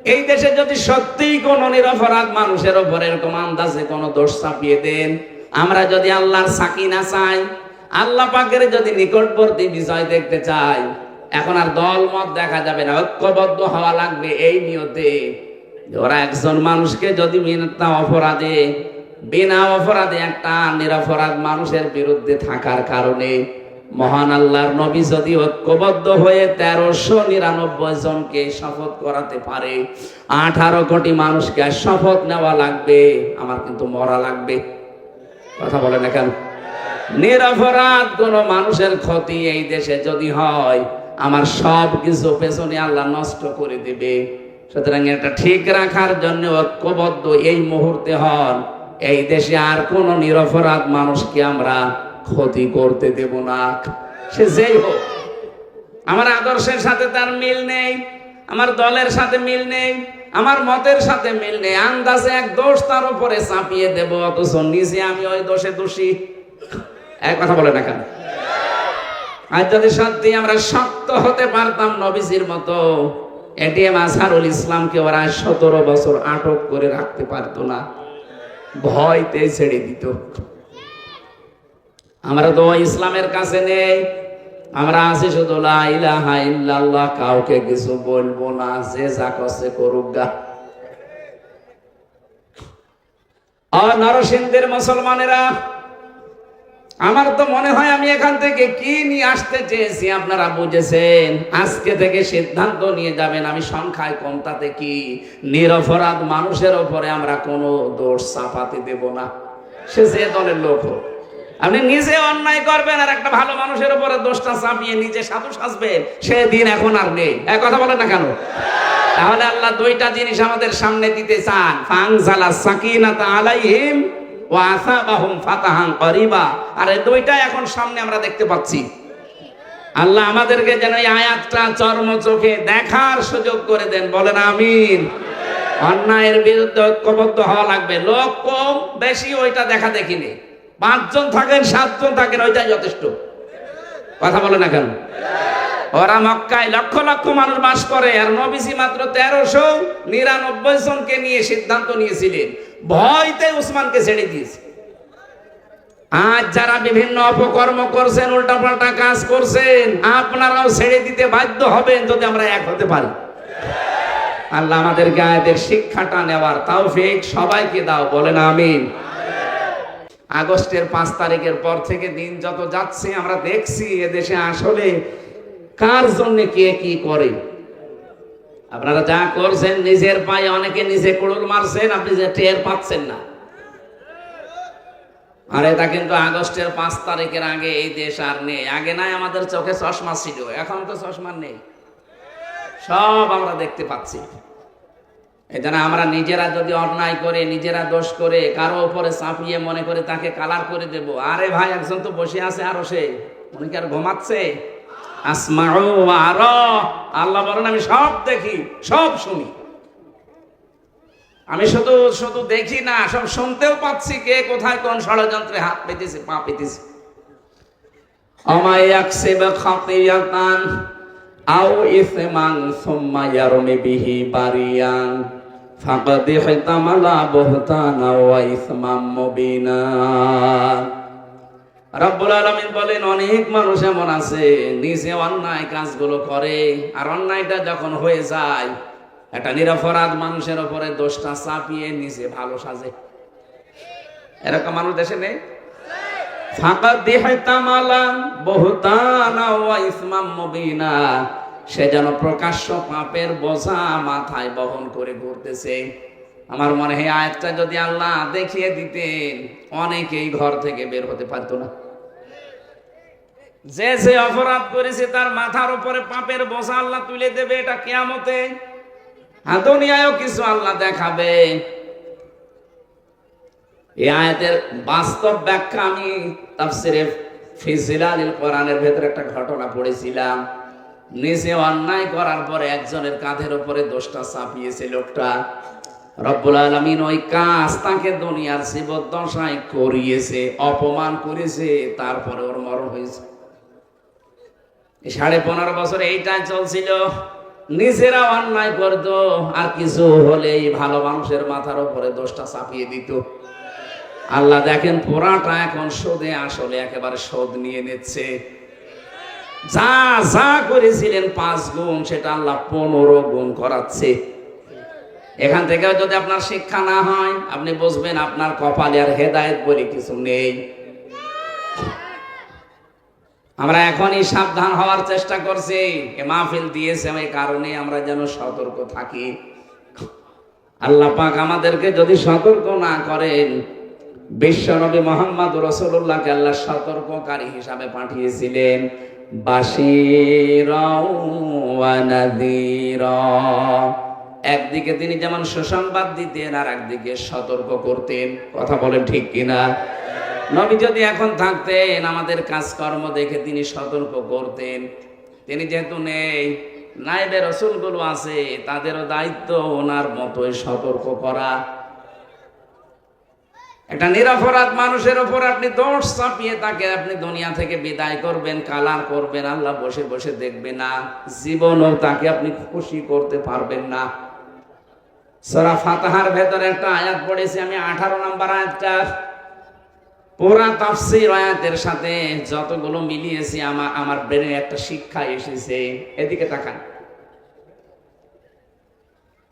এই দেশে যদি সত্যিই কোনো নিরপরাধ মানুষের উপর এরকম আন্দাজে কোনো দোষ চাপিয়ে দেন, আমরা যদি আল্লাহর সাকিনা চাই, আল্লাহ পাকের যদি নিকটবর্তী বিজয় দেখতে চাই, এখন আর দল মত দেখা যাবে না, ঐক্যবদ্ধ হওয়া লাগবে এই নিয়তে। ওরা একজন মানুষকে যদি বিনা অপরাধে একটা নিরপরাধ মানুষের বিরুদ্ধে থাকার কারণে মহান আল্লাহর নবী যদি ঐক্যবদ্ধ হয়ে 1399 জনকে শপথ করাতে পারে, 18 কোটি মানুষকে শপথ নেওয়া লাগবে, আমার কিন্তু মরা লাগবে। কথা বলে না কেন? নিরপরাধ কোন মানুষের ক্ষতি এই দেশে যদি হয়, আমার সব কিছু পেছনে আল্লাহ নষ্ট করে দিবে। সুতরাং এটা ঠিক রাখার জন্য ঐক্যবদ্ধ এই মুহূর্তে হন। এই দেশে আর কোন নিরপরাধ মানুষকে আমরা ক্ষতি করতে দেব না, সে যেই হোক। আমার আদর্শের সাথে তার মিল নেই, আমার দলের সাথে মিল নেই, আমার মতের সাথে মিল নেই, আন্দাজে এক দোষ তার উপরে চাপিয়ে দেব, অথচ নিজে আমি ওই দোষে দোষী। এক কথা বলে না কেন? আজ যদি সত্যি আমরা শক্ত হতে পারতাম নবীজির মতো, এটিএম আজহারুল ইসলামকে ওরা 17 বছর আটক করে রাখতে পারতো না, ভয়তে ছেড়ে দিত। আমরা তো ইসলামের কাছে নেই, আমরা আছি শুধু লা ইলাহা ইল্লাল্লাহ, কাউকে কিছু বলবো না, যে যা করছে করুক গা। আর নরসিংদীর মুসলমানেরা, আমার তো মনে হয় আমি এখান থেকে কি নিয়ে আসতে চেয়েছি আপনারা বুঝেছেন। আজকে থেকে সিদ্ধান্ত নিয়ে যাবেন, আমি সংখ্যায় কম তাতে কি, নিরপরাধ মানুষের উপরে আমরা কোনো দোষ চাপাতে দেব না, সে যে দলের লোক হোক। আপনি নিজে অন্যায় করবেন আর একটা ভালো মানুষের উপরে দোষটা চাপিয়ে নিজে সাধু সাজবেন, সে দিন এখন আর নেই। এক কথা বলেন না কেন? তাহলে আল্লাহ দুইটা জিনিস আমাদের সামনে দিতে চান, ফানজালা সাকিনাতা আলাইহিম ওয়া আসাবাহুম ফাতাহান করিবা। আর এই দুইটা এখন সামনে আমরা দেখতে পাচ্ছি। আল্লাহ আমাদেরকে যেন এই আয়াতটা চর্ম চোখে দেখার সুযোগ করে দেন, বলেন আমিন। অন্যায়ের বিরুদ্ধে ঐক্যবদ্ধ হওয়া লাগবে, লোক কম বেশি ওইটা দেখা দেখি নেই, 5 জন থাকেন 7 জন থাকেন, ওইটাই যথেষ্ট। কথা বলে না কেন? ওরা মক্কায় লক্ষ লক্ষ মানুষ বাস করে, আর নবীজি মাত্র 1399 জনকে নিয়ে সিদ্ধান্ত নিয়েছিলেন, ভয়তে উসমানকে ছেড়ে দিয়েছে। আজ যারা বিভিন্ন অপকর্ম করছেন, উল্টাপাল্টা কাজ করছেন, আপনারাও ছেড়ে দিতে বাধ্য হবেন যদি আমরা এক হতে পারি। আল্লাহ আমাদেরকে আয়াতের শিক্ষাটা নেওয়ার তৌফিক সবাইকে দাও, বলেন আমিন। আগস্টের 5 তারিখের পর থেকে দিন যত যাচ্ছে আমরা দেখছি এদেশে আসলে কার জন্য কে কি করে। আপনারা যা করছেন নিজের পায়ে অনেকে নিজে কুড়ুল মারছেন, আপনি যে টের পাচ্ছেন না। আর এটা কিন্তু আগস্টের 5 তারিখের আগে এই দেশ আর নেই। আগে নাই আমাদের চোখে চশমা ছিল, এখন তো চশমা নেই, সব আমরা দেখতে পাচ্ছি। এজন্য আমরা নিজেরা যদি অন্যায় করে, নিজেরা দোষ করে কারো উপরে চাপিয়ে মনে করে তাকে কালার করে দেব, আরে ভাই একজন তো বসে আছে আরো, সে উনি কি আর ঘুমাচ্ছে? আসমাউ ওয়া আরা, আল্লাহ বলেন আমি সব দেখি সব শুনি। আমি শুধু শুধু দেখি না, সব শুনতেও পাচ্ছি কে কোথায় কোন ষড়যন্ত্রে হাত পেতেছে পা পেতেছে। আমায় ইয়াকসিব খাতিয়াতান আও ইসমান সুম্মা ইয়ারমি বিহি বারিয়ান ফাকাদ ইহতামালা বুহতানা ওয়া ইসমাম মুবিনা। রব্বুল আলামিন বলেন অনেক মানুষ এমন আছে নিজে অন্যায় কাজগুলো করে, আর অন্যায়টা যখন হয়ে যায় একটা নিরপরাধ মানুষের উপরে দোষটা চাপিয়ে নিজে ভালো সাজে। এরকম মানুষ দেশে নেই? ফাকাদ ইহতামালা বুহতানা ওয়া ইসমাম মুবিনা, সে যেন প্রকাশ্য পাপের বোঝা মাথায় বহন করে ঘুরতেছে। আমার মনে হয় আয়াতটা যদি আল্লাহ দেখিয়ে দিতেন, অনেকেই ঘর থেকে বের হতে পারতো না। যে যে অপরাধ করেছে তার মাথার উপরে পাপের বোঝা আল্লাহ তুলে দেবে, এটা কিয়ামতে। দুনিয়ায়ও কিছু আল্লাহ দেখাবে। এই আয়াতের বাস্তব ব্যাখ্যা আমি তাফসিরে ফি জিলালিল কোরআনের ভেতরে একটা ঘটনা পড়েছিলাম। নিজে অন্যায় করার পরে একজনের কাঁধের উপরে দোষটা চাপিয়েছে লোকটা। রব্বুল আলামিন ওই কাজ তাকে দুনিয়ার জীবদ্দশায় করিয়েছে, অপমান করেছে, তারপরে ওর মরণ হয়েছে। 15.5 বছর এইটাই চলছিল। নিজেরা অন্যায় করতো, আর কিছু হলেই ভালো মানুষের মাথার উপরে দোষটা চাপিয়ে দিত। আল্লাহ দেখেন পুরাটা এখন সুদে আসলে একেবারে শোধ নিয়ে নিচ্ছে। যা যা করেছিলেন 5 গুণ, সেটা আল্লাহ 15 গুণ করাচ্ছে। এখান থেকে যদি আপনার শিক্ষা না হয়, আপনি বুঝবেন আপনার কপালে আর হেদায়েত বলে কিছু নেই। আমরা এখনই সাবধান হওয়ার চেষ্টা করছি। এ মাহফিল দিয়েছে এই কারণে আমরা যেন সতর্ক থাকি। আল্লাহ পাক আমাদেরকে যদি সতর্ক না করেন, বিশ্বনবী মুহাম্মদ রাসূলুল্লাহকে আল্লাহ সতর্ককারী হিসাবে পাঠিয়েছিলেন, বাশীরা ওয়া নাযীরা। একদিকে তিনি যেমন সুসংবাদ দিতেন, আর একদিকে সতর্ক করতেন। কথা বলেন ঠিক কিনা? নবী যদি এখন থাকতেন, আমাদের কাজকর্ম দেখে তিনি সতর্ক করতেন। তিনি যেহেতু নেই, নায়েবে রাসূলগুলো আছে, তাদেরও দায়িত্ব ওনার মতোই সতর্ক করা। একটা নিরপরাধ মানুষের উপর আপনি দোষ চাপিয়ে তাকে আপনি দুনিয়া থেকে বিদায় করবেন, কালার করবেন, আল্লাহ বসে বসে দেখবে না। জীবনও তাকে আপনি খুশি করতে পারবেন না। সূরা ফাতিহার ভেতরে একটা আয়াত পড়েছি আমি, 18 নম্বর আয়াতটা। পুরা তাফসীর আয়াতের সাথে যতগুলো মিলিয়েছি, আমার ব্রেনে একটা শিক্ষা এসেছে। এদিকে তাকান।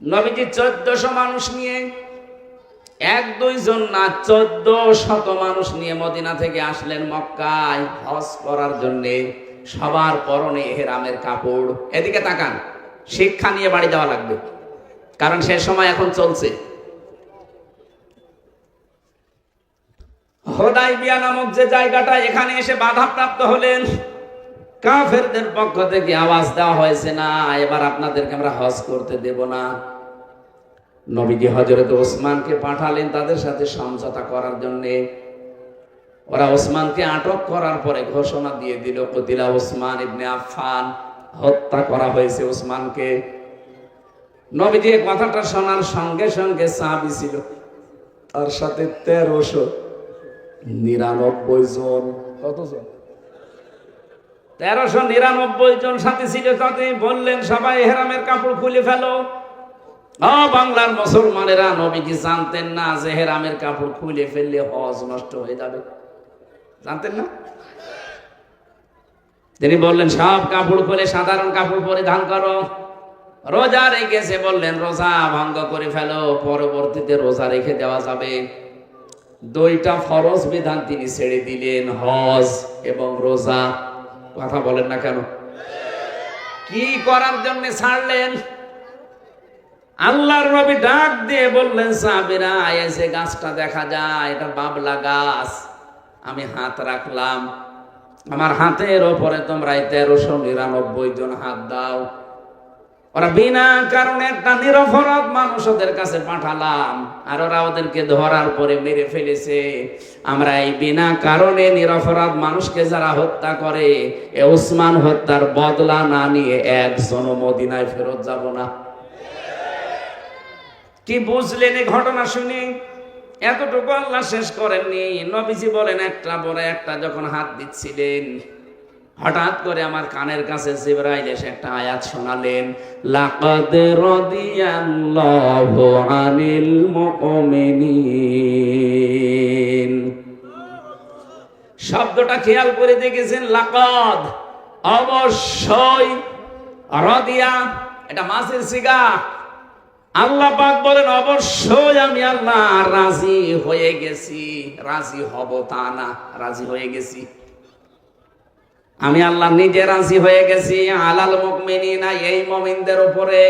নবীজি 1400 মানুষ নিয়ে, 1-2 জন না, 1400 মানুষ নিয়ে মদিনা থেকে আসলেন মক্কায় হজ করার জন্য। সবার পরনে ইহরামের কাপড়। এদিকে তাকান, শিক্ষা নিয়ে বাড়ি যাওয়া লাগবে, কারণ সে সময় এখন চলছে। হুদায়বিয়া নামক যে জায়গাটা, এখানে এসে বাধাপ্রাপ্ত হলেন। কাফেরদের পক্ষ থেকে আওয়াজ দেওয়া হয়েছে, না এবার আপনাদেরকে আমরা হজ করতে দেব না। নবীজি হযরত ওসমানকে পাঠালেন তাদের সাথে সমঝোতা করার জন্য। ওরা ওসমানকে আটক করার পরে ঘোষণা দিয়ে দিল, কুতিলা ওসমান ইবনে আফফান, হত্যা করা হয়েছে ওসমানকে। নবীজি এই কথাটা শোনার সঙ্গে সঙ্গে সাহাবী ছিল, তার সাথে 1399 জন। কতজন? 1399 জন সাথী ছিল। তাতে বললেন, সবাই ইহরামের কাপড় খুলে ফেলো। বাংলার মুসলমানেরা, নবীজি জানতেন না যে ইহরামের কাপড় খুলে ফেললে হজ নষ্ট হয়ে যাবে? জানতেন না? তিনি বললেন, সব কাপড় খুলে সাধারণ কাপড় পরিধান করো। রোজা রেখেছে, বললেন রোজা ভঙ্গ করে ফেলো, পরবর্তীতে রোজা রেখে দেওয়া যাবে। 2টা ফরজ বিধান তিনি ছেড়ে দিলেন, হজ এবং রোজা। কথা বলেন না কেন? কি করার জন্য ছাড়লেন? আল্লাহর নবী ডাক দিয়ে বললেন, সাহাবীরা, এসে গাছটা দেখা যায়, এটা বাবলা গাছ। আমি হাত রাখলাম, আমার হাতের ওপরে তোমরা 1399 জন হাত দাও। ওরা বিনা কারণে একটা নিরপরাধ মানুষ ওদের কাছে পাঠালাম, আর ওরা ওদেরকে ধরার পরে মেরে ফেলেছে। আমরা এই বিনা কারণে নিরপরাধ মানুষকে যারা হত্যা করে, এ ওসমান হত্যার বদলা না নিয়ে একজনও মদিনায় ফেরত যাব না। কি বুঝলেন এই ঘটনা শুনে? এতটুকু আল্লাহ শেষ করেননি। নবীজি বলেন, একটা পরে একটা যখন হাত দিচ্ছিলেন, হঠাৎ করে আমার কানের কাছে জিবরাইল এসে একটা আয়াত শোনালেন, লাকাদ রাদিয়াল্লাহু আনিল মুমিনিন। শব্দটা খেয়াল করে দেখেছেন? লাকাদ, অবশ্যই, রাদিয়া, এটা মাসের সিগা। আল্লাহ পাক বলেন, অবশ্যই আমি আল্লাহ রাজি হয়ে গেছি। রাজি হব তা না, রাজি হয়ে গেছি। আমি আল্লাহ নিজে রাজি হয়ে গেছি। আলাল মুমিনিনা, এই মুমিনদের উপরে,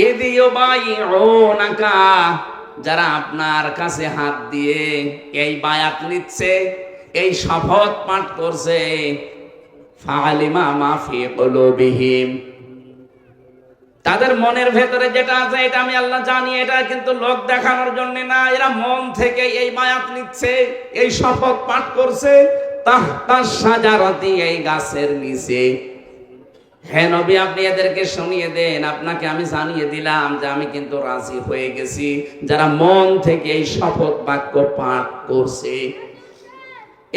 ইযয়ুবাইউনাকা, যারা আপনার কাছে হাত দিয়ে এই বায়াত নিচ্ছে, এই শপথ পাঠ করছে, ফাআলিমা মা ফি কুলুবিহিম, তাদের মনের ভেতরে যেটা আছে এটা আমি আল্লাহ জানি। এটা কিন্তু লোক দেখানোর জন্য না, এরা মন থেকে এই বায়াত নিচ্ছে, এই শপথ পাঠ করছে। তাহতা শাজারাতি, এই গাছের নিচে। হে নবী, আপনি এদেরকে শুনিয়ে দেন, আপনাকে আমি জানিয়ে দিলাম যে আমি কিন্তু রাজি হয়ে গেছি। যারা মন থেকে এই শপথ বাক্য পাঠ করছে।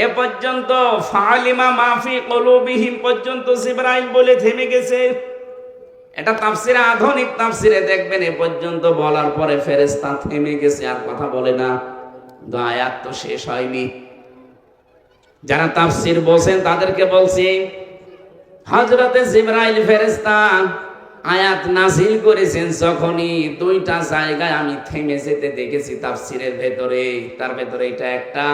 এ পর্যন্ত ফালিমা মাফি কুলুবিহিম পর্যন্ত জিবরাইল বলে থেমে গেছে। এটা তাফসিরে, আধুনিক তাফসিরে দেখবেন এ পর্যন্ত বলার পরে ফেরেশতা থেমে গেছে, আর কথা বলে না। আয়াত তো শেষ হয়নি। যারা তাফসির বলছেন তাদেরকে বলছি, হযরতে জিবরাইল ফেরেশতা আয়াত নাযিল করেছেন যখনই, দুইটা জায়গায় আমি থেমে যেতে দেখেছি তাফসিরের ভেতরে। তার ভেতরে এটা একটা,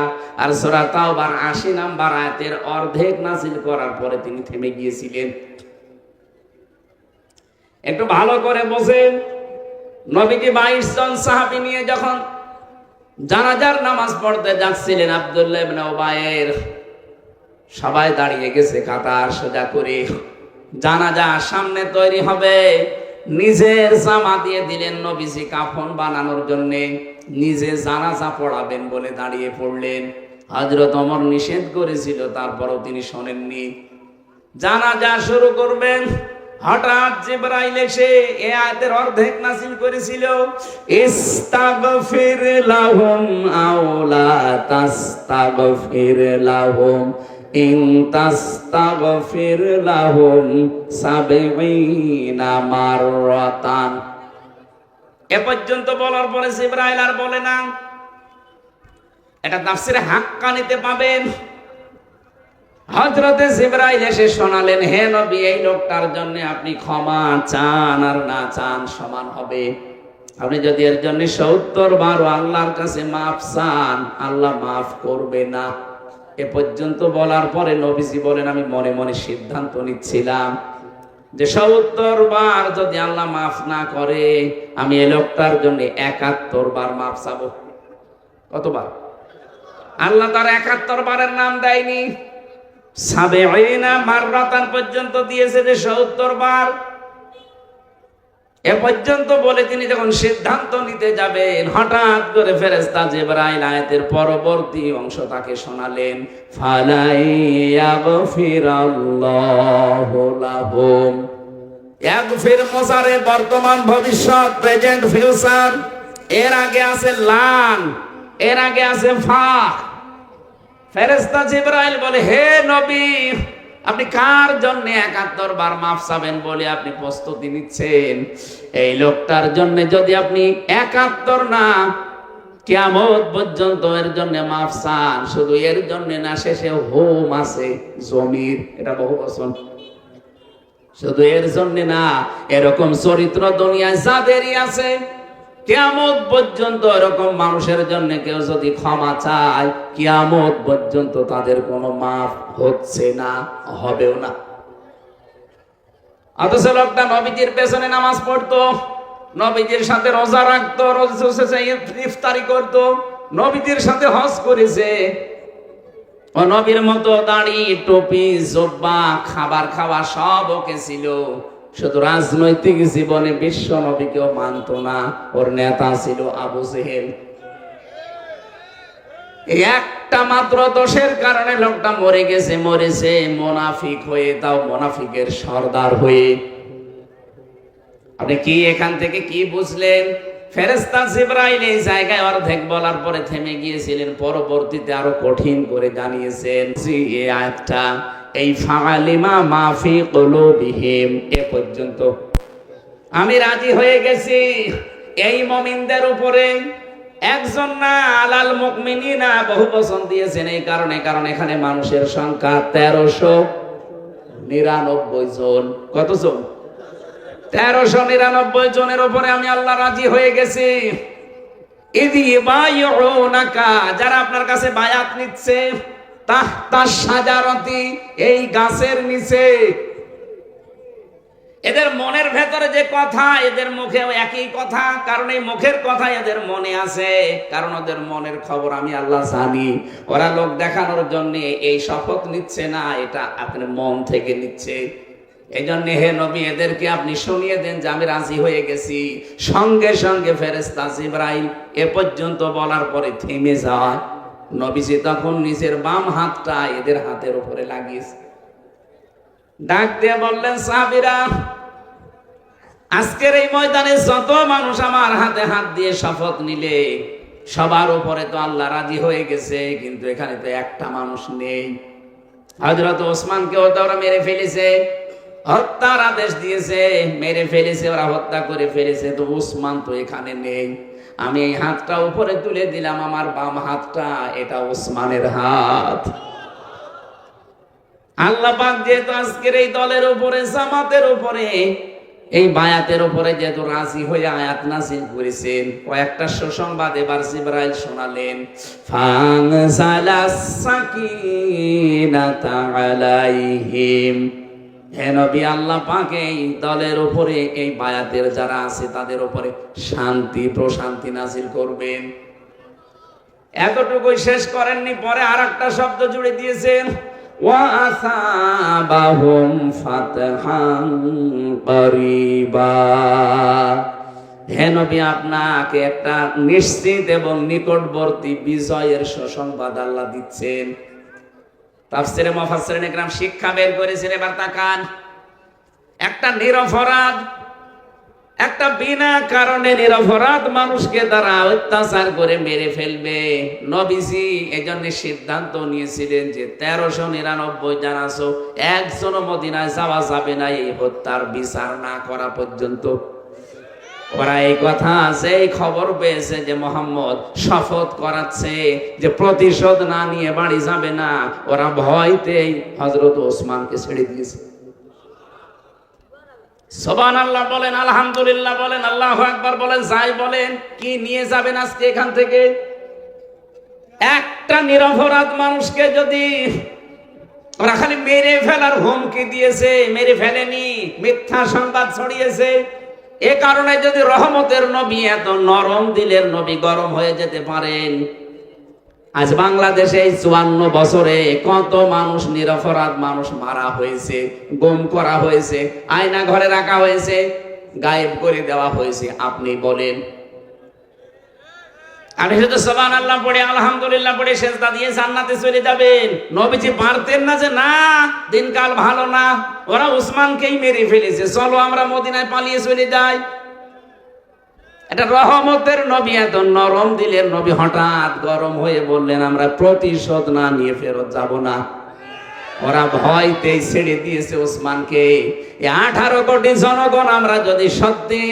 আর সূরা তাওবার ৮০ নম্বর আয়াতের অর্ধেক নাযিল করার পরে তিনি থেমে গিয়েছিলেন। একটু ভালো করে বোঝেন, নবীজি ২২ জন সাহাবী নিয়ে যখন জানাজার নামাজ পড়তে যাচ্ছিলেন, আব্দুল্লাহ ইবনে উবাইয়ের সবাই দাঁড়িয়ে গেছে কাতার সোজা করে। জানাজা সামনে তৈরি হবে, নিজের জামা দিয়ে দিলেন নবীজি কাফন বানানোর জন্য, নিজে জানাজা পড়াবেন বলে দাঁড়িয়ে পড়লেন। হযরত ওমর নিষেধ করেছিল, তারপরও তিনি শোনেননি। জানাজা শুরু করবেন, হঠাৎ জিবরাইল এসে এই আয়াতের অর্ধেক নাযিল করেছিল, ইস্তাগফির লাহুম আও লা তাস্তাগফির লাহুম ইন তাস্তাগফির লাহুম ৭০ মাররাতান। এ পর্যন্ত বলার পরে জিবরাইল আর বলে না। এটা তাফসিরে হাক্কানিতে পাবেন। হযরতে জিবরাইল এসে শোনালেন, হে নবী, এই লোকটার জন্য আপনি ক্ষমা চান আর না চান সমান হবে। আপনি যদি এর জন্য ৭০ বার আল্লাহর কাছে মাফ চান, আল্লাহ মাফ করবে না। এ পর্যন্ত বলার পরে নবীজি বলেন, আমি মনে মনে সিদ্ধান্ত নিচ্ছিলাম যে ৭০ বার যদি আল্লাহ মাফ না করে, আমি এই লোকটার জন্য ৭১ বার মাফ চাবো। কতবার? আল্লাহ তার ৭১ বারের নাম দেয়নি, ৭০ মাররাতান পর্যন্ত দিয়েছে, যে ৭০ বার। এ পর্যন্ত বলে তিনি যখন সিদ্ধান্ত নিতে যাবেন, হঠাৎ করে ফেরেশতা জিবরাইল আয়াতের পরবর্তী অংশ তাকে শোনালেন, ফালাইয়াগফিরাল্লাহু লাহুম। ইয়াগফির মুসারে বর্তমান, ভবিষ্যৎ, প্রেজেন্ট, ফিউচার। এর আগে আছে লান, এর আগে আছে ফা। ফেরেশতা জিবরাইল বলে, হে নবী, আপনি কার জন্য ৭১ বার মাফ চাবেন বলে আপনি প্রস্তুতি নিচ্ছেন? এই লোকটার জন্য যদি আপনি ৭১ না, কিয়ামত পর্যন্ত এর জন্য মাফ চান, শুধু এর জন্য না, শেষে হোম আছে জমির, এটা বহুবচন, শুধু এর জন্য না, এরকম চরিত্র দুনিয়ায় যাদেরই আছে, কিয়ামত পর্যন্ত এরকম মানুষের জন্য কেউ যদি ক্ষমা চায়, কিয়ামত পর্যন্ত তাদের কোনো মাফ হচ্ছে না, হবেও না। অথচ লোকটা নবীজির পেছনে নামাজ পড়তো, নবীজির সাথে রোজা রাখতো, ইফতারি করতো, নবীজির সাথে হজ করেছে, ও নবীর মতো দাড়ি, টুপি, জুব্বা, খাবার খাওয়া সব ওকে ছিল। শুধু রাজনৈতিক জীবনে বিশ্ব নবীকেও মানত না, ওর নেতা ছিল আবু জেহেল। একটা মাত্র দোষের কারণে লোকটা মরে গেছে, মরেছে মুনাফিক হয়ে, তাও মুনাফিকের সর্দার হয়ে। আপনি কি এখান থেকে কি বুঝলেন? ফেরেশতা জিবরাইল এই জায়গায় অর্ধেক বলার পরে থেমে গিয়েছিলেন, পরবর্তীতে আরো কঠিন করে জানিয়েছেন। এই আয়াতটা, এই ফাআলিমা মাফি কুলুবিহিম, এ পর্যন্ত আমি রাজি হয়ে গেছি এই মুমিনদের উপরে। একজন না, আলাল মুমিনিনা বহুবচন দিয়েছেন এই কারণে, কারণ এখানে মানুষের সংখ্যা ১৩৯৯ জন। কত জন? ১৩৯৯ জনের উপরে আমি আল্লাহ রাজি হয়ে গেছি। ইদি বায়উনাকা, যারা আপনার কাছে বায়াত নিচ্ছে, তাহতা শাজারাতি, এই গাছের নিচে। এদের মনের ভেতরে যে কথা, এদের মুখেও একই কথা, কারণ এই মুখের কথা এদের মনে আছে, কারণ ওদের মনের খবর আমি আল্লাহ জানি। ওরা লোক দেখানোর জন্য এই শপথ নিচ্ছে না, এটা আপনার মন থেকে নিচ্ছে। এই জন্য হে নবী, এদেরকে আপনি শুনিয়ে দেন যে আমি রাজি হয়ে গেছি। সঙ্গে সঙ্গে ফেরেশতা জিবরাইল এ পর্যন্ত বলার পরে থেমে যায়। নবীজি তখন নিজের বাম হাতটা এদের হাতের উপরে লাগিয়েছে, ডাক দিয়ে বললেন, সাহাবীরা, আজকের এই ময়দানে যত মানুষ আমার হাতে হাত দিয়ে শপথ নিলে, সবার উপরে তো আল্লাহ রাজি হয়ে গেছে, কিন্তু এখানে তো একটা মানুষ নেই। হযরত ওসমানকেও তো ওরা মেরে ফেলেছে, হত্যার আদেশ দিয়েছে, মেরে ফেলেছে, ওরা হত্যা করে ফেলেছে। তো উসমান তো এখানে নেই, আমি এই হাতটা উপরে তুলে দিলাম, আমার বাম হাতটা, এটা উসমানের হাত। আল্লাহ পাক যেহেতু আজকের এই দলের উপরে, জামাতের উপরে, এই বায়াতের উপরে যেহেতু রাজি হয়ে আয়াত নাযিল করেছেন, কয়েকটা সুসংবাদ এবার জিবরাইল শোনালেন। ফানজালাস সাকিনাতা আলাইহিম, হে নবী, আল্লাহ পাক এই দলের উপরে, এই বায়াতের যারা আছে তাদের উপরে শান্তি প্রশান্তি নাযিল করবেন। এতটুকুই শেষ করেননি, পরে আর একটা শব্দ জুড়ে দিয়েছেন, ওয়া আসাবাহুম ফাতহান করিবা। হে নবী, আপনাকে একটা নিশ্চিত এবং নিকটবর্তী বিজয়ের সুসংবাদ আল্লাহ দিচ্ছেন। তাফসীরে মুফাসসিরিন ইকরাম শিক্ষা বের করেছেন। এবার তাকান, একটা নিরপরাধ, একটা বিনা কারণে নিরপরাধ মানুষকে তারা অত্যাচার করে মেরে ফেলবে। নবীজি এজন্য সিদ্ধান্ত নিয়েছিলেন যে 1399 জন আছো, একজনও মদিনায় যাওয়া যাবে না এই হত্যার বিচার না করা পর্যন্ত। ওরা এই কথা আছে, এই খবর পেয়েছে যে মুহাম্মদ শপথ করাচ্ছে যে প্রতিশোধ না নিয়ে বাড়ি যাবে না, ওরা ভয়তেই হযরত ওসমানকে ছেড়ে দিয়েছে। সুবহানাল্লাহ বলেন, আলহামদুলিল্লাহ বলেন, আল্লাহু আকবার বলেন, যাই বলেন। কি নিয়ে যাবেন আজকে এখান থেকে? একটা নিরপরাধ মানুষকে যদি ওরা খালি মেরে ফেলার হুমকি দিয়েছে, মেরে ফেলেনি, মিথ্যা সংবাদ ছড়িয়েছে, এ কারণে যদি রহমতের নবী, এত নরম দিলের নবী গরম হয়ে যেতে পারেন, আজ বাংলাদেশে এই 54 বছরে কত মানুষ, নিরপরাধ মানুষ মারা হয়েছে, গুম করা হয়েছে, আয়না ঘরে রাখা হয়েছে, গায়েব করে দেওয়া হয়েছে, আপনি বলেন। আপনি শুধু সুবহানাল্লাহ পড়ে, আলহামদুলিল্লাহ পড়ে সেজদা দিয়ে জান্নাতে চলে যাবেন। নবীজি পারতেন না যে না, দিনকাল ভালো না, ওরা উসমানকেই মেরে ফেলেছে, চলো আমরা মদিনায় পালিয়ে চলে যাই। এটা রহমতের নবী, এত নরম দিলের নবী হঠাৎ গরম হয়ে বললেন আমরা প্রতিশোধ না নিয়ে ফেরত যাব না। ওরা ভয়তে ছেড়ে দিয়েছে ওসমানকে। 18 কোটি জনগণ আমরা যদি সত্যি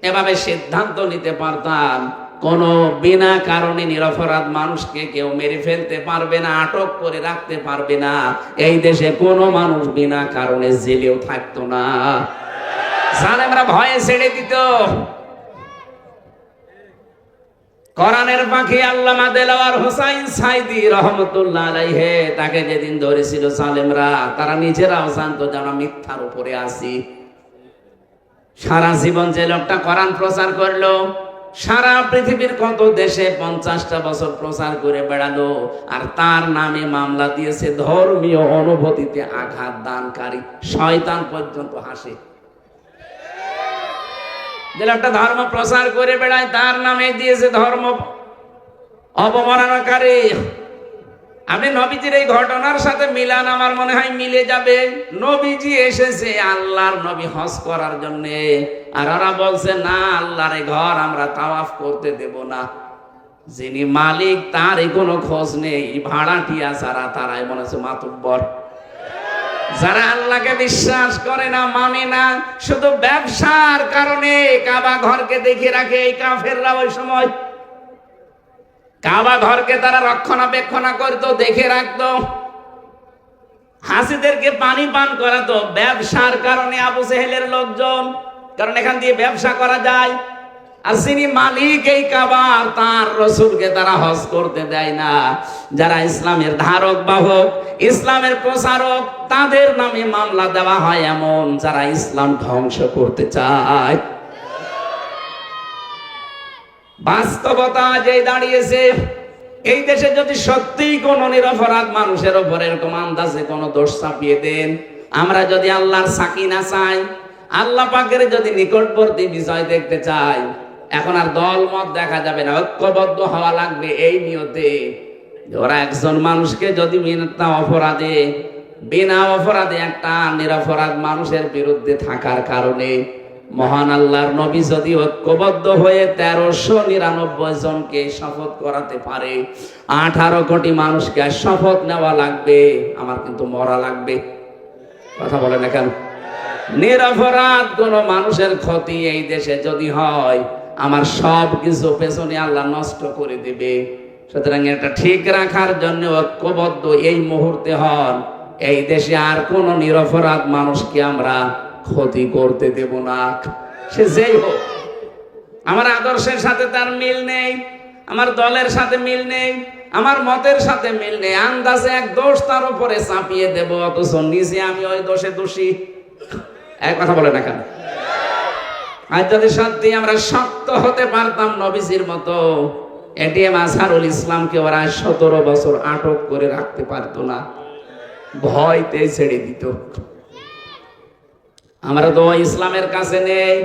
এভাবে সিদ্ধান্ত নিতে পারতাম, কোন বিনা কারণে নিরপরাধ মানুষকে কেউ মেরে ফেলতে পারবে না, আটক করে রাখতে পারবে না, এই দেশে কোনো মানুষ বিনা কারণে জেলেও থাকতো না। জালেমরা ভয়ে ছেড়ে দিত। কোরআনের পাখি আল্লামা দেলাওয়ার হোসাইন সাইদি রহমতুল্লাহ আলাইহি, তাকে যেদিন ধরেছিল জালেমরা, তারা নিজেরাও জানতো যে আমরা মিথ্যার উপরে আছি। সারা জীবন যে লোকটা কোরআন প্রচার করলো, সারা পৃথিবীর কত দেশে 50টা বছর প্রচার করে বেড়ালো, আর তার নামে মামলা দিয়েছে ধর্মীয় অনুভূতিতে আঘাত দানকারী। শয়তান পর্যন্ত হাসে। যে লোকটা ধর্ম প্রচার করে বেড়ায়, তার নামে দিয়েছে ধর্ম অবমাননাকারী। আপনি নবীজির এই ঘটনার সাথে মিলান, আমার মনে হয় মিলে যাবে। নবীজি এসেছে আল্লাহর নবী হজ করার জন্য, আর ওরা বলছে না, আল্লাহর ঘর আমরা তাওয়াফ করতে দেব না। যিনি মালিক তারই কোনো খোঁজ নেই, ভাড়াটিয়া যারা তারাই মনে হচ্ছে মাতুব্বর। যারা আল্লাহকে বিশ্বাস করে না, মানে না, শুধু ব্যবসার কারণে কাবা ঘরকে দেখে রাখে এই কাফেররা। ওই সময় কাবা ঘরকে তারা রক্ষণাবেক্ষণ করতো, দেখে রাখতো, হাসিদেরকে পানি পান করাতো ব্যবসার কারণে। আবু জেহেলের লোকজন, কারণ এখান দিয়ে ব্যবসা করা যায়। আর যিনি মালিক এই কাবা, তার রাসূলকে তারা হজ করতে দেয় না। যারা ইসলামের ধারক বাহক, ইসলামের প্রচারক, তাদের নামে মামলা দেওয়া হয় এমন যারা ইসলাম ধ্বংস করতে চায়। বাস্তবতা যে দাঁড়িয়েছে, এই দেশে যদি সত্যিই কোন নিরপরাধ মানুষের উপর এরকম আন্দাজে কোন দোষ চাপিয়ে দেন, আমরা যদি আল্লাহর সাকিনা চাই, আল্লাহ পাকের যদি নিকটবর্তী বিজয় দেখতে চাই, এখন আর দল মত দেখা যাবে না, ঐক্যবদ্ধ হওয়া লাগবে এই নিয়তে। ওরা একজন মানুষকে যদি বিনা অপরাধে একটা নিরপরাধ মানুষের বিরুদ্ধে থাকার কারণে মহান আল্লাহর নবী যদি ঐক্যবদ্ধ হয়ে 1399 জনকে শপথ করাতে পারে, 18 কোটি মানুষকে শপথ নেওয়া লাগবে, আমার কিন্তু মরা লাগবে। কথা বলে না কেন? নিরপরাধ কোন মানুষের ক্ষতি এই দেশে যদি হয়, আমার সব কিছু পেছনে আল্লাহ নষ্ট করে দিবে। সুতরাং এটা ঠিক রাখার জন্য ঐক্যবদ্ধ এই মুহূর্তে হন। এই দেশে আর কোন নিরপরাধ মানুষকে আমরা ক্ষতি করতে দেব না, সে যেই হোক। আমার আদর্শের সাথে তার মিল নেই, আমার দলের সাথে মিল নেই, আমার মতের সাথে মিল নেই, আন্দাজে এক দোষ তার উপরে চাপিয়ে দেব, অথচ নিজে আমি ওই দোষে দোষী। এক কথা বলে না কেন? আর যদি সত্যি আমরা শক্ত হতে পারতাম নবীজির মতো, এটিএম আজহারুল ইসলামকে ওরা 17 বছর আটক করে রাখতে পারতো না, ভয়তে ছেড়ে দিত। আমরা তো ইসলামের কাছে নেই,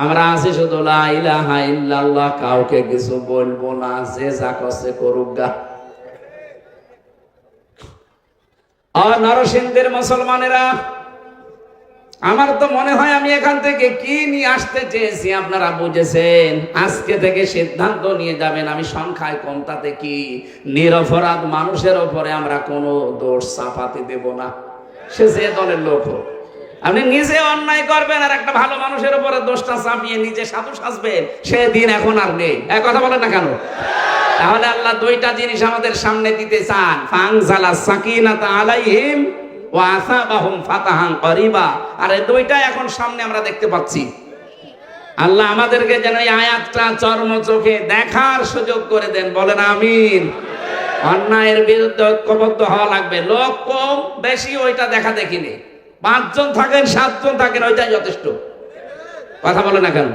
আমরা আছি শুধু লা ইলাহা ইল্লাল্লাহ, কাউকে কিছু বলবো না, যে যা করছে করুক গা। আর নরসিংদীর মুসলমানেরা, আমার তো মনে হয় আমি এখান থেকে কি নিয়ে আসতে চেয়েছি আপনারা বুঝেছেন। আজকে থেকে সিদ্ধান্ত নিয়ে যাবেন, আমি সংখ্যায় কম তাতে কি, নিরপরাধ মানুষের উপরে আমরা কোনো দোষ চাপাতে দেব না, সে যে দলের লোক হোক। আপনি নিজে অন্যায় করবেন আর একটা ভালো মানুষের উপরে দোষটা চাপিয়ে নিজে সাধু সাজবেন, সে দিন এখন আর নেই। এক কথা বলেন না কেন? তাহলে আল্লাহ দুইটা জিনিস আমাদের সামনে দিতে চান, ফানজালা সাকিনাতা আলাইহিম ওয়া আসাবাহুম ফাতাহান করিবা। আর এই দুইটা এখন সামনে আমরা দেখতে পাচ্ছি। আল্লাহ আমাদেরকে যেন এই আয়াতটা চর্ম চোখে দেখার সুযোগ করে দেন, বলেন আমিন। অন্যায়ের বিরুদ্ধে ঐক্যবদ্ধ হওয়া লাগবে। লোক কম বেশি ওইটা দেখা দেখিনি, 5 জন থাকেন 7 জন থাকেন, ওইটাই যথেষ্ট। কথা বলে না কেন?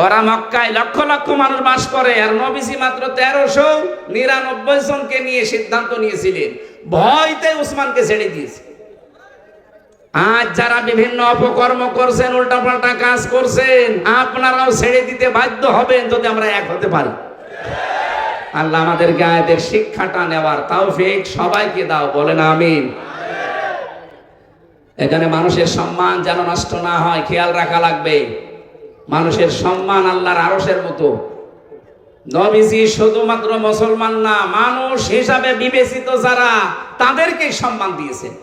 ওরা মক্কায় লক্ষ লক্ষ মানুষ বাস করে, আর নবীজি মাত্র 1399 জনকে নিয়ে সিদ্ধান্ত নিয়েছিলেন, ভয়তে উসমানকে ছেড়ে দিয়েছে। আজ যারা বিভিন্ন অপকর্ম করছেন, উল্টাপাল্টা কাজ করছেন, আপনারাও ছেড়ে দিতে বাধ্য হবেন যদি আমরা এক হতে পারি। আল্লাহ আমাদেরকে আয়াতের শিক্ষাটা নেওয়ার তৌফিক সবাইকে দাও, বলেন আমিন। এখানে মানুষের সম্মান যেন নষ্ট না হয়, খেয়াল রাখা লাগবে। মানুষের সম্মান আল্লাহর আরশের মতো। নবীজি শুধুমাত্র মুসলমান না, মানুষ হিসাবে বিবেচিত যারা, তাদেরকে সম্মান দিয়েছেন।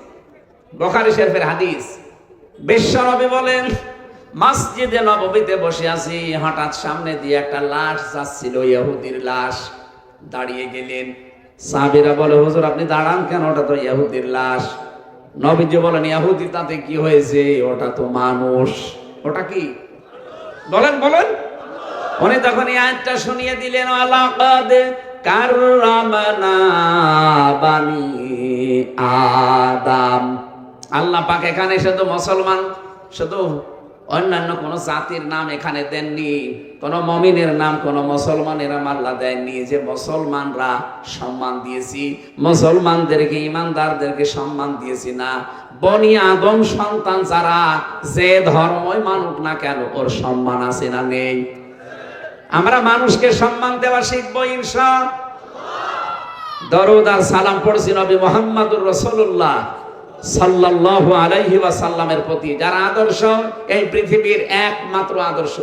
বুখারী শরীফের হাদিস, বিশ্ব নবী বলেন, মসজিদে নববীতে বসে আছি, হঠাৎ সামনে দিয়ে একটা লাশ যাচ্ছিল, ইহুদির লাশ। দাঁড়িয়ে গেলেন, সাহাবীরা বলে, হুজুর আপনি দাঁড়ান কেন? ওটা তো ইহুদির লাশ। নবীজি বলেন, ইহুদি তাতে কি হয়েছে? ওটা তো মানুষ। ওটা কি? বলেন বলেন। উনি তখন এই আয়াতটা শুনিয়ে দিলেন, ওয়ালাকাদ কাররামনা বানি আদম। আল্লাহ পাক এখানে শুধু মুসলমান, শুধু অন্যান্য কোন জাতির নাম এখানে দেননি, কোন মুমিনের নাম কোন মুসলমানের নাম আল্লাহ দেননি। যে মুসলমানরা সম্মান দিয়েছি, মুসলমানদেরকে, ইমানদারদেরকে সম্মান দিয়েছি না, বনি আদম সন্তান যারা, যে ধর্মই মানুক না কেন, ওর সম্মান আছে না নেই? আমরা মানুষকে সম্মান দেওয়া শিখবো ইনশাআল্লাহ। দরুদ আর সালাম পড়ছি নবী মুহাম্মদুর রাসূলুল্লাহ সাল্লাল্লাহু আলাইহি ওয়াসাল্লামের প্রতি, যার আদর্শ এই পৃথিবীর একমাত্র আদর্শ।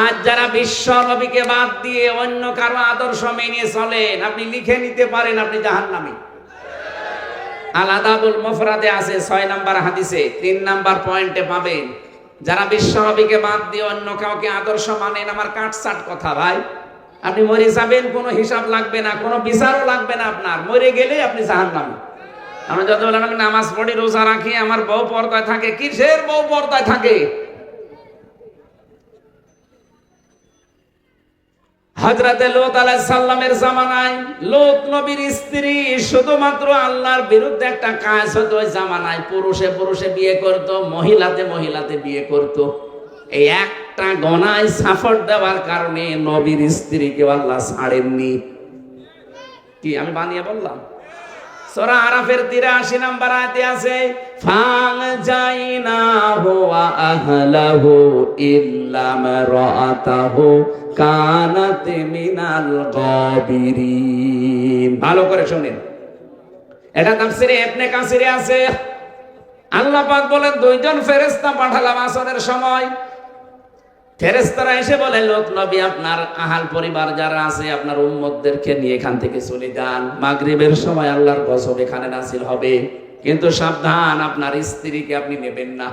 আজ যারা বিশ্ব নবীকে বাদ দিয়ে অন্য কারো আদর্শ মেনে চলেন, আপনি লিখে নিতে পারেন আপনি জাহান্নামী। আল আদাবুল মুফরাদে আছে 6 নাম্বার হাদিসে 3 নাম্বার পয়েন্টে পাবেন। যারা বিশ্ব নবীকে বাদ দিয়ে অন্য কাউকে আদর্শ মানেন, আমার কাটছাট কথা ভাই, আপনি মরে যাবেন, কোনো হিসাব লাগবে না, কোনো বিচারও লাগবে না, আপনার মরে গেলেই আপনি জাহান্নামী। আমরা যত বলেন আমি নামাজ পড়ি, রোজা রাখি, আমার বউ পর্দায় থাকে, কিসের বউ পর্দায় থাকে? হযরতে লূত আলাইহিস সালামের জামানায় লূত নবীর স্ত্রী শুধুমাত্র আল্লাহর বিরুদ্ধে একটা কাজ হতো, ওই জামানায় পুরুষে পুরুষে বিয়ে করত, মহিলাতে মহিলাতে বিয়ে করত। এই একটা গনায় সাফর দেওয়ার কারণে নবীর স্ত্রীকে আল্লাহ ছাড়েননি। কি আমি বানিয়ে বললাম? সূরা আরাফের 83 নাম্বার আয়াতে আছে, ফানজাইনাহু ওয়া আহলাহু ইল্লা মারাতাহু কানাত মিনাল গাবিরিন। ভালো করে শুনেন, এটা তাফসীরে ইবনে কাসিরে আছে। আল্লাহ পাক বলেন, 2 জন ফেরেশতা পাঠালাম আসরের সময়। ফেরেশতারা এসে বলে, লূত নবী আপনার আহাল পরিবার যারা আছে, আপনার উম্মতদেরকে নিয়ে এখান থেকে চলে যান। মাগরিবের সময় আল্লাহর গজব এখানে নাযিল হবে। কিন্তু সাবধান, আপনার স্ত্রীকে আপনি নেবেন না।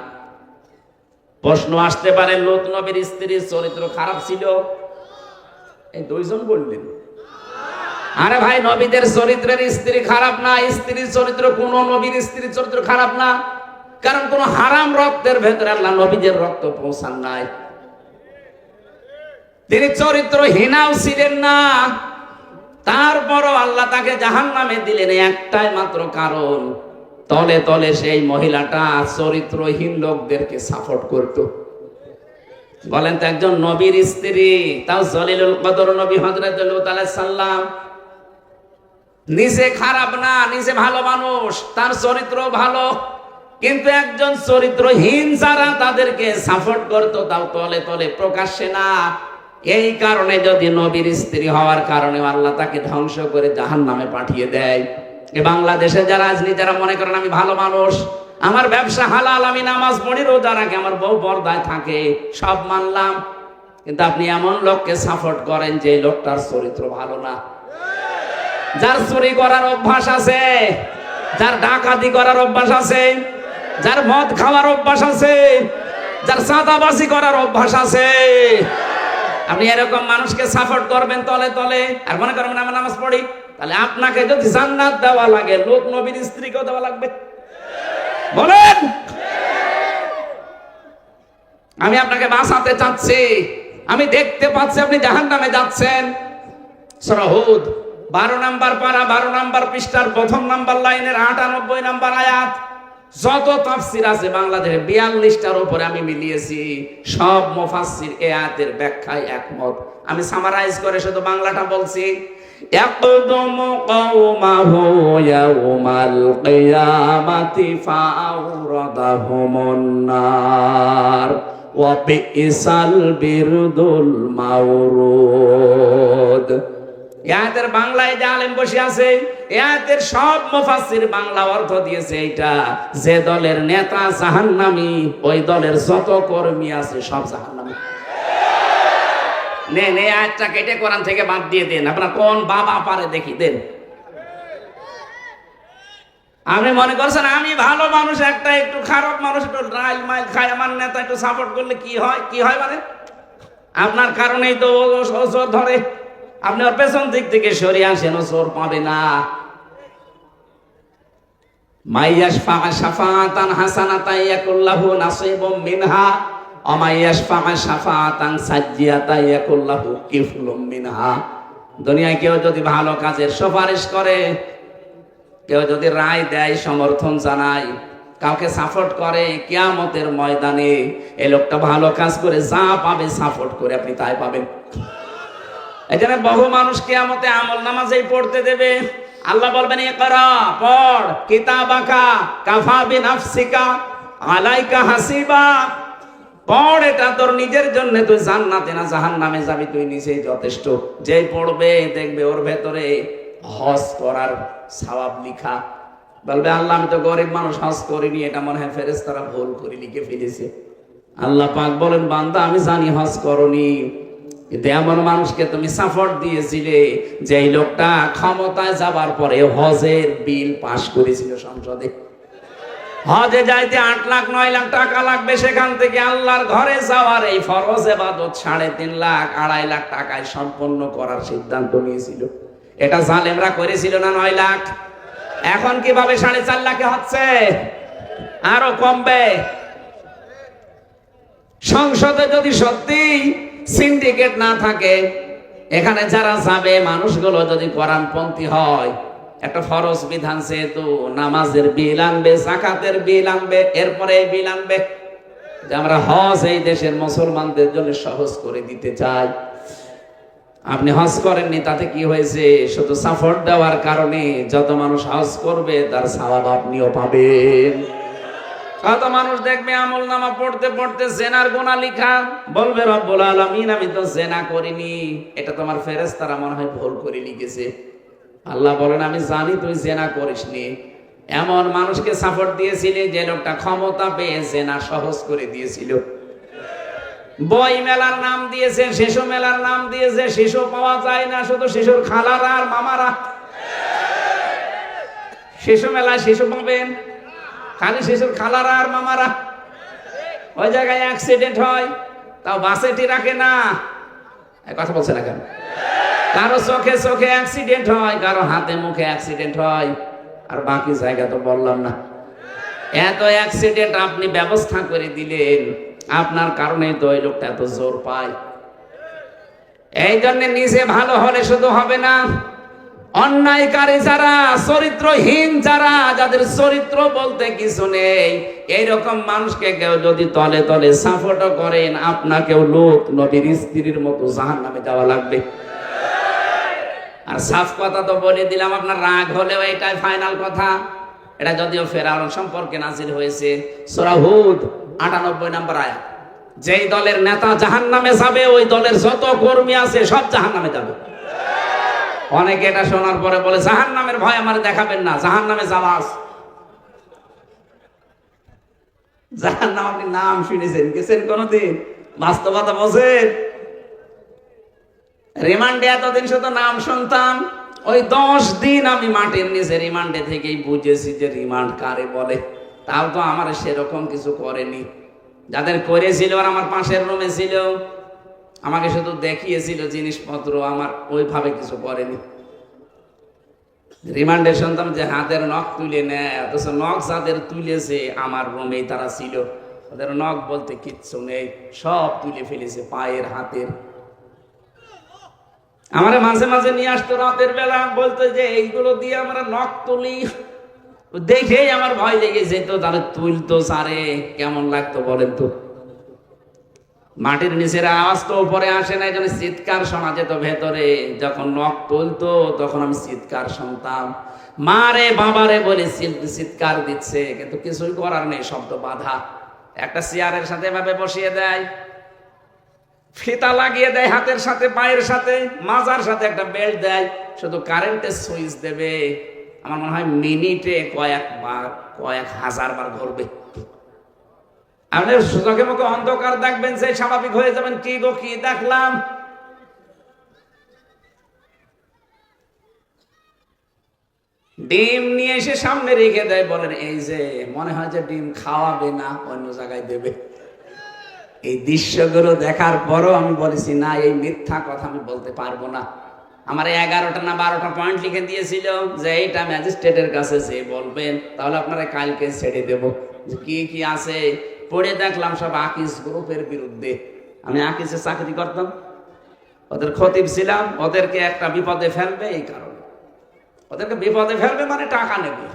প্রশ্ন আসতে পারে, লূত নবীর স্ত্রীর চরিত্র খারাপ ছিল, এই দুইজন বললেন। আরে ভাই, নবীদের চরিত্রের স্ত্রী খারাপ না, স্ত্রীর চরিত্র, কোন নবীর স্ত্রীর চরিত্র খারাপ না। কারণ কোন হারাম রক্তের ভেতরে আল্লাহ নবীদের রক্ত পৌঁছান নাই। তিনি চরিত্রহীনাও ছিলেন না, তারপরও আল্লাহ তাকে জাহান্নামে দিলেন একটাই মাত্র কারণ, তলে তলে সেই মহিলাটা চরিত্রহীন লোকদেরকে সাপোর্ট করত। বলেন তো, একজন নবীর স্ত্রী, তাও জলিলুল কদর নবী হযরত লূত আলাইহিস সালাম, নিজে খারাপ না, নিজে ভালো মানুষ, তার চরিত্র ভালো, কিন্তু একজন চরিত্রহীন যারা তাদেরকে সাপোর্ট করত, তাও তলে তলে, প্রকাশ্যে না। এই কারণে যদি নবীর স্ত্রী হওয়ার কারণে আল্লাহ তাকে ধ্বংস করে জাহান্নামে পাঠিয়ে দেয়। এ বাংলাদেশে যারা যারা মনে করেন আমি ভালো মানুষ, আমার ব্যবসা হালাল, আমি নামাজ পড়ি, রোজা রাখি, আমার বউ পর্দায় থাকে, সব মানলাম, কিন্তু আপনি এমন লোককে সাপোর্ট করেন যে লোকটার চরিত্র ভালো না, যার চুরি করার অভ্যাস আছে, যার ডাকাতি করার অভ্যাস আছে, যার মদ খাওয়ার অভ্যাস আছে, যার চাঁদাবাজি করার অভ্যাস আছে, আপনি এরকম মানুষকে সাপোর্ট করবেন তলে তলে, আর মনে করবেন আমি নামাজ পড়ি। তাহলে আপনাকে যদি জান্নাত দেওয়া লাগে, লূত নবীর স্ত্রীকেও দেওয়া লাগবে। বলেন, আমি আপনাকে বাঁচাতে চাচ্ছি, আমি দেখতে পাচ্ছি আপনি জাহান্নামে যাচ্ছেন। সূরা হুদ 12 নম্বর পারা, 12 নম্বর পৃষ্ঠার 1 নম্বর লাইনের 98 নম্বর আয়াত। যত তাফসীর আছে বাংলাদেশে 42টার উপরে আমি মিলিয়েছি, সব মুফাসসির এই আয়াতের ব্যাখ্যায় একমত। আমি সামারাইজ করে শুধু বাংলাটা বলছি। ইয়াকদুমু কওমাহু ইয়াউমাল কিয়ামাতি ফাআওরাদাহুমুন নার ওয়া বিইসাল বিরদুল মাওরুদ। আয়াতের বাংলায় যে আলেম বসে আছে, আয়াতের সব মুফাসসির বাংলা অর্থ দিয়েছে এইটা, যে দলের নেতা জাহান্নামী, ওই দলের যত কর্মী আছে সব জাহান্নামী। নেন এই আয়াতটা কেটে কোরআন থেকে বাদ দিয়ে দেন, আপনারা কোন বাবা পারে দেখি দেন। আপনি মনে করছেন আমি ভালো মানুষ, একটা একটু খারাপ মানুষ, একটু রাইল মাইল খায়, আমার নেতা একটু সাপোর্ট করলে কি হয়? কি হয় মানে আপনার কারণেই তো ওজোর ধরে, আপনি ওর পেছন দিক থেকে সরিয়ে আসেন, ও চোর পাবে না। মাইয়াশফা শাফাআতান হাসানাতান ইয়াকুল্লাহু নাসিবুম মিনহা ওয়া মাইয়াশফা শাফাআতান সাজ্জিয়াতান ইয়াকুল্লাহু কিফলুম মিনহা। দুনিয়ায় কেউ যদি ভালো কাজের সুপারিশ করে, কেউ যদি রায় দেয়, সমর্থন জানায়, কাউকে সাপোর্ট করে, কিয়ামতের ময়দানে এই লোকটা ভালো কাজ করে যা পাবে সাপোর্ট করে আপনি তাই পাবেন। এখানে বহু মানুষ কিয়ামতে আমল নামাজেই পড়তে দেবে, আল্লাহ বলবেন ইকরা, পড়, কিতাবাকা কাফা বিনাফসিকা আলাইকা হাসিবা, পড়, এটা তোর নিজের জন্য, তুই জান্নাতে না জাহান্নামে যাবি, তুই নিজেই যথেষ্ট। যেই পড়বে দেখবে ওর ভেতরে হজ করার সওয়াব লিখা, বলবে আল্লাহ আমি তো গরিব মানুষ, হজ করিনি, এটা মনে হয় ফেরেশতারা ভুল করে লিখে ফেলেছে। আল্লাহ পাক বলেন বান্দা আমি জানি হজ করনি, কিন্তু এমন মানুষকে তুমি সাপোর্ট দিয়েছিলে যে এই লোকটা ক্ষমতায় যাবার পরে হজের বিল পাশ করেছিল সংসদে। হজে যাইতে 8 লাখ 9 লাখ টাকা লাগবে, সেখান থেকে আল্লাহর ঘরে যাওয়ার এই ফরজ ইবাদত 3.5 লাখ 2.5 লাখ টাকায় সম্পন্ন করার সিদ্ধান্ত নিয়েছিল। এটা জালেমরা করেছিল না 9 লাখ? এখন কিভাবে 4.5 লাখে হচ্ছে? আরো কমবে। সংসদে যদি সত্যি সিন্ডিকেট না থাকে, এখানে যারা যাবে মানুষগুলো যদি কোরআনপন্থী হয়, একটা ফরজ বিধান, যেহেতু নামাজের বিল আনবে, যাকাতের বিল আনবে, এরপরে এই বিল আনবে যে আমরা হজ এই দেশের মুসলমানদের জন্য সহজ করে দিতে চাই। আপনি হজ করেননি, তাতে কি হয়েছে? শুধু সাপোর্ট দেওয়ার কারণে যত মানুষ হজ করবে তার সওয়াব আপনিও পাবেন। কত মানুষ দেখবে আমল নামা পড়তে পড়তে জেনার গুনাহ লিখা, বলবে রব্বুল আলামিন আমি তো জেনা করিনি, এটা তোমার ফেরেশতারা মনে হয় ভুল করে লিখেছে। আল্লাহ বলেন আমি জানি তুই জেনা করিসনি। এমন মানুষকে সাপোর্ট দিয়েছিলি যে লোকটা ক্ষমতা পেয়ে জেনা সহজ করে দিয়েছিল। বই মেলার নাম দিয়েছে, শিশু মেলার নাম দিয়েছে, শিশু পাওয়া যায় না, শুধু শিশুর খালারা আর মামারা। শিশু মেলায় শিশু পাবেন, খালি শেষের খালারা আর মামারা। ওই জায়গায় অ্যাক্সিডেন্ট হয়, তাও বাসেটি রাখে না। কথা বলছে না কেন? কারো চোখে চোখে অ্যাক্সিডেন্ট হয়, কারো হাতে মুখে অ্যাক্সিডেন্ট হয়, আর বাকি জায়গা তো বললাম না। এত অ্যাক্সিডেন্ট আপনি ব্যবস্থা করে দিলেন, আপনার কারণে তো ওই লোকটা এত জোর পায়। এই জন্য নিজে ভালো হলে শুধু হবে না, অন্যায়কারী যারা, চরিত্রহীন যারা, যাদের চরিত্র বলতে কিছু নেই, এইরকম মানুষকে কেউ যদি তলে তলে সাপোর্ট করেন, আপনাকেও লোক নবীর স্ত্রীর মতো জাহান্নামে যাওয়া লাগবে। আর সাফ কথা তো বলে দিলাম, আপনার রাগ হলেও এটাই ফাইনাল কথা। এটা যদিও ফেরাউন সম্পর্কে নাযিল হয়েছে, সূরা হুদ ৯৮ নম্বর আয়াত। যেই দলের নেতা জাহান্নামে যাবে, ওই দলের যত কর্মী আছে সব জাহান্নামে যাবে। অনেকে এটা শোনার পরে বলে, জাহান্নামের ভয় আমার দেখাবেন না, জাহান্নামে যাওয়া আছে। জাহান্নাম আপনি নাম শুনেছেন, গেছেন কোনদিন? বাস্তবতা বোঝেন? রিমান্ডে এতদিন শুধু নাম শুনতাম, ওই 10 দিন আমি মাটির নিচে রিমান্ডে থেকেই বুঝেছি যে রিমান্ড কারে বলে। তাও তো আমার সেরকম কিছু করেনি। যাদের করেছিল আর আমার পাশের রুমে ছিল, আমাকে শুধু দেখিয়েছিল জিনিসপত্র, আমার ওইভাবে কিছু করেনি। রিমান্ডে শুনতাম যে হাতের নখ তুলে নেয়, অথচ নখ যাদের তুলেছে আমার রুমেই তারা ছিল। ওদের নখ বলতে কিচ্ছু নেই, সব তুলে ফেলেছে, পায়ের হাতের। আমার মাঝে মাঝে নিয়ে আসতো রাতের বেলা, বলতো যে এইগুলো দিয়ে আমরা নখ তুলি। দেখেই আমার ভয় লেগে যেত, তাহলে তুলতো সারে কেমন লাগতো বলেন তো? মাটির নিচের আওয়াজ তো উপরে আসে না, এই জন্য চিৎকার শোনা যেত ভেতরে। যখন নখ তুলতো তখন আমি চিৎকার শুনতাম, মারে বাবারে বলে চিৎকার দিচ্ছে, কিন্তু কিছুই করার নেই, শব্দ বাধা। একটা চেয়ারের সাথে এভাবে বসিয়ে দেয়, ফিতা লাগিয়ে দেয় হাতের সাথে, পায়ের সাথে, মাজার সাথে একটা বেল্ট দেয়, শুধু কারেন্টের সুইচ দেবে। আমার মনে হয় মিনিটে কয়েক হাজার বার ঘুরবে। আপনি চোখে মুখে অন্ধকার দেখবেন, সেই স্বাভাবিক হয়ে যাবেন, কি গো কি দেখলাম। ডিম নিয়ে এসে সামনে রেখে দেয়, বলেন এই যে, মনে হয় যে ডিম খাওয়াবে না, অন্য জায়গায় দেবে। এই দৃশ্যগুলো দেখার পরও আমি বলেছি না, এই মিথ্যা কথা আমি বলতে পারবো না। আমার 11টা না 12টা পয়েন্ট লিখে দিয়েছিল যে এইটা ম্যাজিস্ট্রেটের কাছে যে বলবেন, তাহলে আপনারা কালকে ছেড়ে দেব। কি কি আছে পড়ে দেখলাম, সব আকিস গ্রুপের বিরুদ্ধে। আমি আকিসে চাকরি করতাম, ওদের খতিব ছিলাম। ওদেরকে একটা বিপদে ফেলবে, এই কারণে ওদেরকে বিপদে ফেলবে মানে টাকা নেবে।